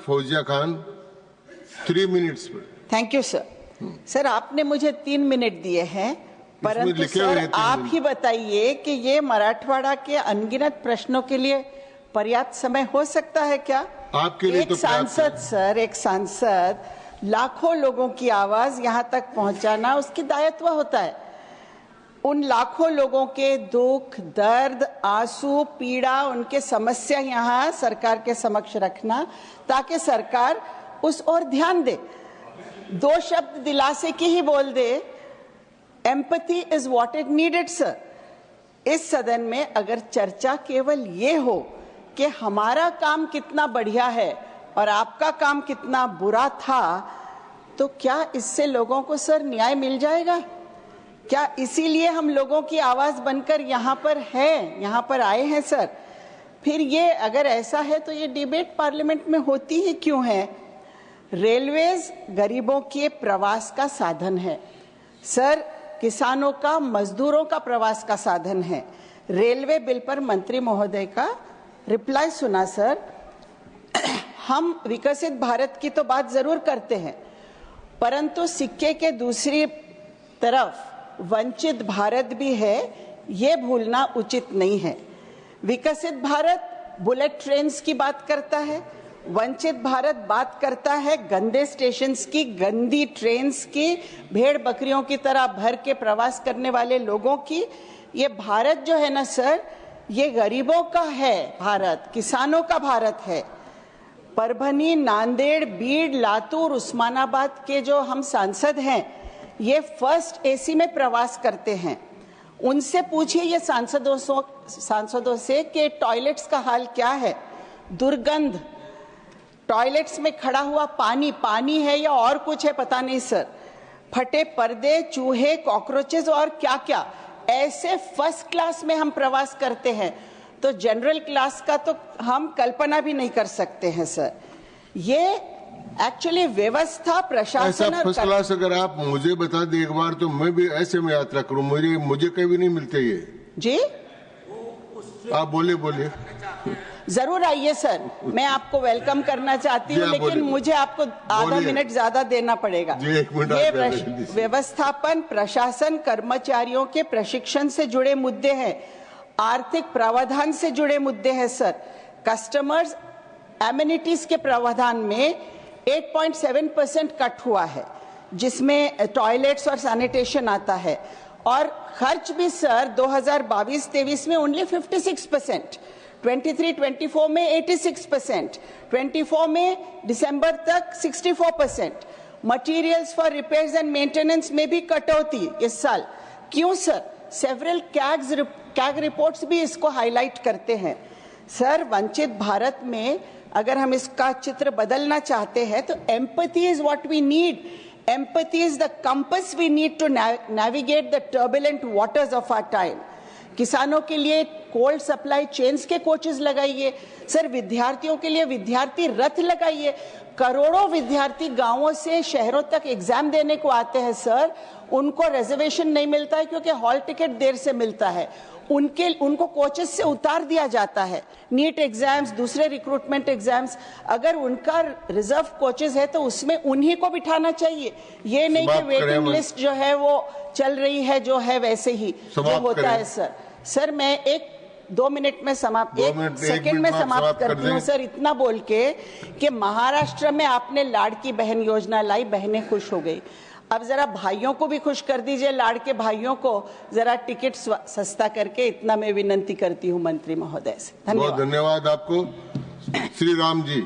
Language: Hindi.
Fauzia Khan 3 minutes. Thank you sir. Sir आपने मुझे 3 मिनट दिए हैं, परंतु सर आप ही बताइए कि ये मराठवाड़ा के अनगिनत प्रश्नों के लिए पर्याप्त समय हो सकता है क्या? आपके लिए तो सांसद सर, एक सांसद लाखों लोगों की आवाज यहाँ तक पहुंचाना उसकी दायित्व होता है। उन लाखों लोगों के दुख, दर्द, आंसू, पीड़ा, उनके समस्या यहाँ सरकार के समक्ष रखना ताकि सरकार उस ओर ध्यान दे। 2 शब्द दिलासे की ही बोल दे, empathy is what is needed sir. इस सदन में अगर चर्चा केवल ये हो कि हमारा काम कितना बढ़िया है और आपका काम कितना बुरा था, तो क्या इससे लोगों को सर न्याय मिल जाएगा? क्या इसीलिए हम लोगों की आवाज बनकर यहाँ पर हैं, यहाँ पर आए हैं सर? फिर ये अगर ऐसा है तो ये डिबेट पार्लियामेंट में होती ही क्यों है? रेलवेज गरीबों के प्रवास का साधन है सर, किसानों का, मजदूरों का प्रवास का साधन है। रेलवे बिल पर मंत्री महोदय का रिप्लाई सुना सर। हम विकसित भारत की तो बात जरूर करते हैं, परंतु सिक्के के दूसरी तरफ वंचित भारत भी है, ये भूलना उचित नहीं है। विकसित भारत बुलेट ट्रेन्स की बात करता है, वंचित भारत बात करता है गंदे स्टेशंस की, गंदी ट्रेन्स की, भेड़ बकरियों की तरह भर के प्रवास करने वाले लोगों की। ये भारत जो है ना सर, ये गरीबों का है भारत, किसानों का भारत है। परभनी, नांदेड़, बीड़, लातूर, उस्मानाबाद के जो हम सांसद हैं, ये फर्स्ट एसी में प्रवास करते हैं। उनसे पूछिए ये सांसदों से कि टॉयलेट्स का हाल क्या है। दुर्गंध, टॉयलेट्स में खड़ा हुआ पानी है या और कुछ है पता नहीं सर। फटे पर्दे, चूहे, कॉकरोचेस और क्या क्या। ऐसे फर्स्ट क्लास में हम प्रवास करते हैं, तो जनरल क्लास का तो हम कल्पना भी नहीं कर सकते हैं सर। ये एक्चुअली व्यवस्था, प्रशासन ऐसा फर्स्ट क्लास अगर आप मुझे बता दें एक बार, तो मैं भी ऐसे में यात्रा करूं। मुझे कभी नहीं मिलते ये जी। आप बोलिए। जरूर आइए सर, मैं आपको वेलकम करना चाहती हूँ, लेकिन मुझे आपको आधा मिनट ज्यादा देना पड़ेगा। ये व्यवस्थापन, प्रशासन, कर्मचारियों के प्रशिक्षण से जुड़े मुद्दे हैं, आर्थिक प्रावधान से जुड़े मुद्दे हैं सर। कस्टमर्स एमिनिटीज के प्रावधान में 8.7% कट हुआ है, जिसमें टॉयलेट्स और सैनिटेशन आता है। और खर्च भी सर 2022-23 में ओनली 56%, 23-24 में 86%, 24 में दिसंबर तक 64%। Materials for repairs and maintenance में भी कटौती इस साल। क्यों सर? सेवरल कैग रिपोर्ट्स भी इसको हाईलाइट करते हैं सर। वंचित भारत में अगर हम इसका चित्र बदलना चाहते हैं तो empathy is what we need. Empathy is the compass we need to navigate the turbulent waters of our time. किसानों के लिए कोल्ड सप्लाई चेन्स के कोचेस लगाइए सर। विद्यार्थियों के लिए विद्यार्थी रथ लगाइए। करोड़ों विद्यार्थी गांवों से शहरों तक एग्जाम देने को आते हैं सर, उनको रिजर्वेशन नहीं मिलता है क्योंकि हॉल टिकट देर से मिलता है। उनको कोचेस से उतार दिया जाता है। नीट एग्जाम्स, दूसरे रिक्रूटमेंट एग्जाम्स, अगर उनका रिजर्व कोचेस है तो उसमें उन्हीं को बिठाना चाहिए। ये नहीं कि वेटिंग लिस्ट जो है वो चल रही है जो है वैसे ही जो होता है सर। सर मैं 2 मिनट में समाप्त, 1 सेकंड में समाप्त करती हूँ सर, इतना बोल के कि महाराष्ट्र में आपने लाड़की बहन योजना लाई, बहनें खुश हो गई। अब जरा भाइयों को भी खुश कर दीजिए, लाड़के भाइयों को जरा टिकट सस्ता करके, इतना मैं विनंती करती हूँ मंत्री महोदय से। धन्यवाद। बहुत धन्यवाद आपको। श्री राम जी।